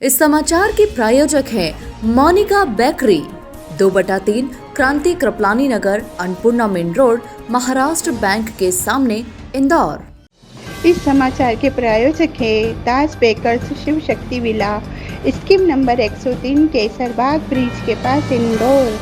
इस समाचार के प्रायोजक हैं Monika bakery, 2/3 Kranti Kripalani Nagar, Annapurna main road, Maharashtra bank के सामने, इंदौर। इस समाचार के प्रायोजक हैं दास bakers Shiv Shakti villa, scheme number 103, Kesarbagh bridge के पास, इंदौर।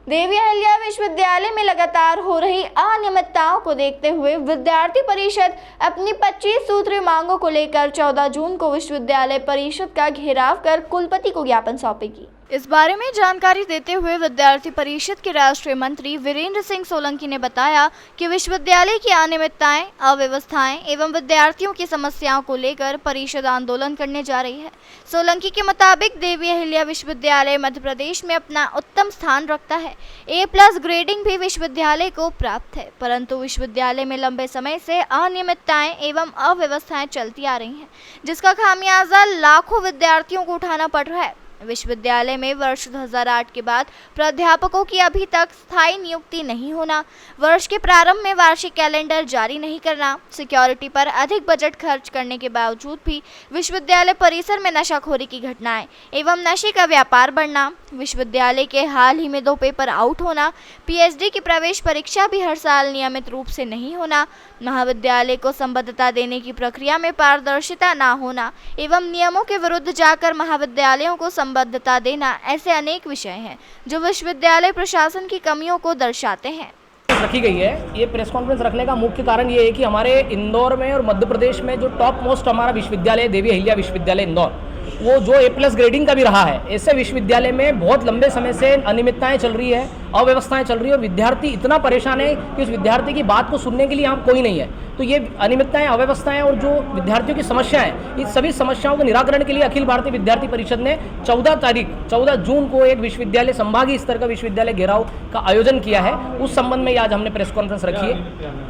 देवी अहिल्या विश्वविद्यालय में लगातार हो रही अनियमितताओं को देखते हुए विद्यार्थी परिषद अपनी 25 सूत्रीय मांगों को लेकर 14 जून को विश्वविद्यालय परिषद का घेराव कर कुलपति को ज्ञापन सौंपेगी। इस बारे में जानकारी देते हुए विद्यार्थी परिषद के राष्ट्रीय मंत्री वीरेंद्र सिंह सोलंकी ने बताया कि विश्वविद्यालय की अनियमितताएं, अव्यवस्थाएं एवं विद्यार्थियों की समस्याओं को लेकर परिषद आंदोलन करने जा रही है। सोलंकी के मुताबिक देवी अहिल्या विश्वविद्यालय मध्य प्रदेश में अपना उत्तम स्थान रखता है। A+ ग्रेडिंग भी विश्वविद्यालय को प्राप्त है, परंतु विश्वविद्यालय में लंबे समय से अनियमितताएं एवं अव्यवस्थाएं चलती आ रही हैं, जिसका खामियाजा लाखों विद्यार्थियों को उठाना पड़ रहा है। विश्वविद्यालय में वर्ष 2008 के बाद प्राध्यापकों की अभी तक स्थायी नियुक्ति नहीं होना, वर्ष के प्रारंभ में वार्षिक कैलेंडर जारी नहीं करना, सिक्योरिटी पर अधिक बजट खर्च करने के बावजूद भी विश्वविद्यालय परिसर में नशाखोरी की घटनाएं एवं नशे का व्यापार बढ़ना, विश्वविद्यालय के हाल ही में 2 पेपर आउट होना, PhD की प्रवेश परीक्षा भी हर साल नियमित रूप से नहीं होना, महाविद्यालय को संबद्धता देने की प्रक्रिया में पारदर्शिता न होना एवं नियमों के विरुद्ध जाकर महाविद्यालयों को संबद्धता देना, ऐसे अनेक विषय हैं जो विश्वविद्यालय प्रशासन की कमियों को दर्शाते हैं। रखी गई है। ये प्रेस कॉन्फ्रेंस रखने का मुख्य कारण ये है कि हमारे इंदौर में और मध्य प्रदेश में जो टॉप मोस्ट हमारा विश्वविद्यालय देवी अहिल्या विश्वविद्यालय इंदौर, वो जो A+ ग्रेडिंग का भी रहा है, ऐसे विश्वविद्यालय में बहुत लंबे समय से अनियमितताएं चल रही है, अव्यवस्थाएं चल रही है और विद्यार्थी इतना परेशान है कि उस विद्यार्थी की बात को सुनने के लिए यहाँ कोई नहीं है। तो ये अनियमितताएं, अव्यवस्थाएं और जो विद्यार्थियों की समस्याएं, इस सभी समस्याओं के निराकरण के लिए अखिल भारतीय विद्यार्थी परिषद ने 14 जून को एक विश्वविद्यालय, संभागीय स्तर का विश्वविद्यालय घेराव का आयोजन किया है। उस संबंध में आज हमने प्रेस कॉन्फ्रेंस रखी है।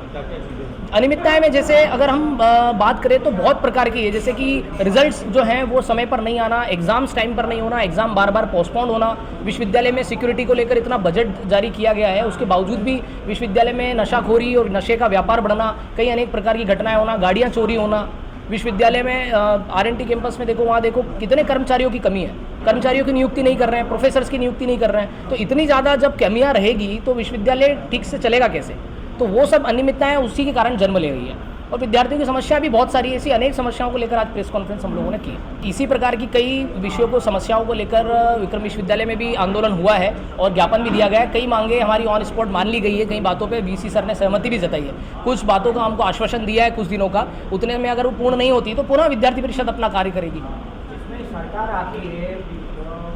अनियमितताएं में जैसे अगर हम बात करें तो बहुत प्रकार की है, जैसे कि रिजल्ट्स जो हैं वो समय पर नहीं आना, एग्जाम्स टाइम पर नहीं होना, एग्जाम बार बार पोस्टपोन होना, विश्वविद्यालय में सिक्योरिटी को लेकर इतना बजट जारी किया गया है, उसके बावजूद भी विश्वविद्यालय में नशाखोरी और नशे का व्यापार बढ़ना, कई अनेक प्रकार की घटनाएं होना, गाड़ियाँ चोरी होना, विश्वविद्यालय में R&T कैंपस में देखो, वहाँ देखो कितने कर्मचारियों की कमी है, कर्मचारियों की नियुक्ति नहीं कर रहे हैं, प्रोफेसर्स की नियुक्ति नहीं कर रहे हैं। तो इतनी ज़्यादा जब कमियाँ रहेगी तो विश्वविद्यालय ठीक से चलेगा कैसे? तो वो सब अनियमितताएं उसी के कारण जन्म ले रही है। और विद्यार्थियों की समस्या भी बहुत सारी, ऐसी अनेक समस्याओं को लेकर आज प्रेस कॉन्फ्रेंस हम लोगों ने की। इसी प्रकार की कई विषयों को, समस्याओं को लेकर विक्रम विश्वविद्यालय में भी आंदोलन हुआ है और ज्ञापन भी दिया गया है। कई मांगे हमारी ऑन स्पॉट मान ली गई है, कई बातों पे VC सर ने सहमति भी जताई है, कुछ बातों का हमको आश्वासन दिया है कुछ दिनों का, उतने में अगर वो पूर्ण नहीं होती तो पुनः विद्यार्थी परिषद अपना कार्य करेगी। सरकार आती है,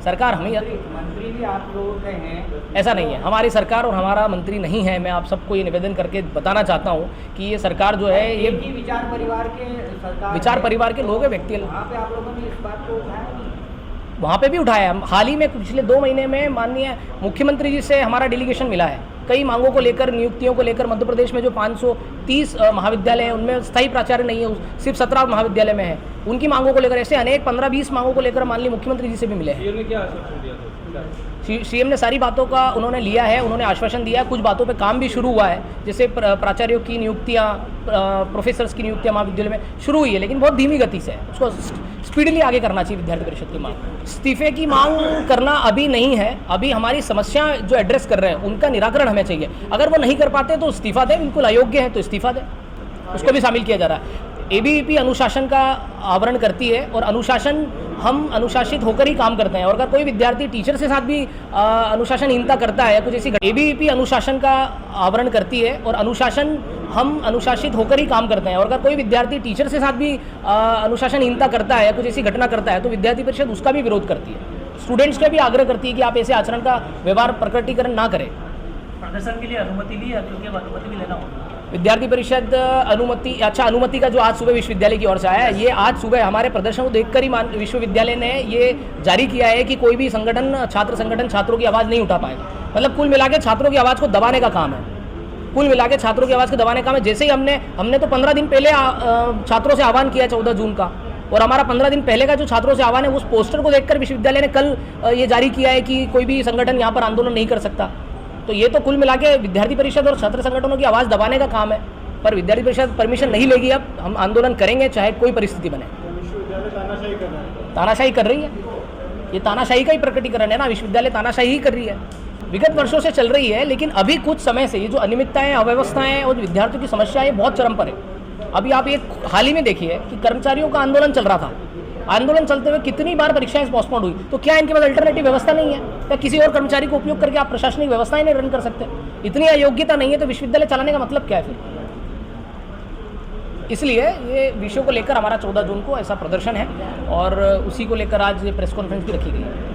सरकार हमें, मंत्री भी आप लोगों के हैं, ऐसा नहीं है, हमारी सरकार और हमारा मंत्री नहीं है। मैं आप सबको ये निवेदन करके बताना चाहता हूँ कि ये सरकार जो है ये विचार परिवार के सरकार, विचार परिवार के लोग हैं, व्यक्ति। वहाँ पे आप लोगों ने इस बात को उठाया नहीं? वहाँ पे भी उठाया। हाल ही में पिछले 2 महीने में माननीय मुख्यमंत्री जी से हमारा डेलीगेशन मिला है, कई मांगों को लेकर, नियुक्तियों को लेकर। मध्य प्रदेश में जो 530 महाविद्यालय हैं उनमें स्थायी प्राचार्य नहीं है, सिर्फ 17 महाविद्यालय में है, उनकी मांगों को लेकर ऐसे अनेक 15-20 मांगों को लेकर माननीय मुख्यमंत्री जी से भी मिले हैं। CM ने सारी बातों का उन्होंने लिया है, उन्होंने आश्वासन दिया है, कुछ बातों पे काम भी शुरू हुआ है, जैसे प्राचार्यों की नियुक्तियाँ, प्रोफेसर्स की नियुक्तियाँ महाविद्यालय में शुरू हुई है, लेकिन बहुत धीमी गति से है, उसको स्पीडली आगे करना चाहिए विद्यार्थी परिषद की मांग। इस्तीफे की मांग करना अभी नहीं है, अभी हमारी समस्या जो एड्रेस कर रहे हैं उनका निराकरण हमें चाहिए। अगर वो नहीं कर पाते तो इस्तीफा दें, बिल्कुल अयोग्य है तो इस्तीफा दें, उसको भी शामिल किया जा रहा है। ABVP अनुशासन का आवरण करती है और अनुशासन, हम अनुशासित होकर ही काम करते हैं, और अगर कोई विद्यार्थी टीचर से साथ भी अनुशासनहीनता करता है, कुछ ऐसी ABVP अनुशासन का आवरण करती है और अनुशासन, हम अनुशासित होकर ही काम करते हैं, और अगर कोई विद्यार्थी टीचर से साथ भी अनुशासनहीनता करता है, कुछ ऐसी घटना करता है, तो विद्यार्थी परिषद उसका भी विरोध करती है। स्टूडेंट्स का भी आग्रह करती है कि आप ऐसे आचरण का व्यवहार, प्रकटीकरण ना करें। प्रदर्शन के लिए अनुमति ली है, क्योंकि अनुमति भी लेना होगा। विद्यार्थी परिषद अनुमति का जो आज सुबह विश्वविद्यालय की ओर से आया है, ये आज सुबह हमारे प्रदर्शन को देखकर ही विश्वविद्यालय ने ये जारी किया है कि कोई भी संगठन, छात्र संगठन छात्रों की आवाज़ नहीं उठा पाएगा। मतलब कुल मिला के छात्रों की आवाज़ को दबाने का काम है, कुल मिला के छात्रों की आवाज़ को दबाने का काम है। जैसे ही हमने तो 15 दिन पहले छात्रों से आह्वान किया 14 जून का, और हमारा 15 दिन पहले का जो छात्रों से आह्वान है, उस पोस्टर को देखकर विश्वविद्यालय ने कल ये जारी किया है कि कोई भी संगठन यहाँ पर आंदोलन नहीं कर सकता। तो ये तो कुल मिला के विद्यार्थी परिषद और छात्र संगठनों की आवाज़ दबाने का काम है, पर विद्यार्थी परिषद परमिशन नहीं लेगी। अब हम आंदोलन करेंगे चाहे कोई परिस्थिति बने। तानाशाही कर रही है, ये तानाशाही का ही प्रकटीकरण है ना। विश्वविद्यालय तानाशाही ही कर रही है, विगत वर्षों से चल रही है, लेकिन अभी कुछ समय से ये जो अनियमितताएं, अव्यवस्थाएं और विद्यार्थियों की समस्या है बहुत चरम पर है। अभी आप एक हाल ही में देखिए कि कर्मचारियों का आंदोलन चल रहा था, आंदोलन चलते हुए कितनी बार परीक्षाएं पोस्टपोन हुई। तो क्या इनके पास अल्टरनेटिव व्यवस्था नहीं है, या किसी और कर्मचारी को उपयोग करके आप प्रशासनिक व्यवस्थाएं नहीं रन कर सकते? इतनी अयोग्यता नहीं है तो विश्वविद्यालय चलाने का मतलब क्या है फिर? इसलिए ये विषयों को लेकर हमारा 14 जून को ऐसा प्रदर्शन है और उसी को लेकर आज प्रेस कॉन्फ्रेंस भी रखी गई है।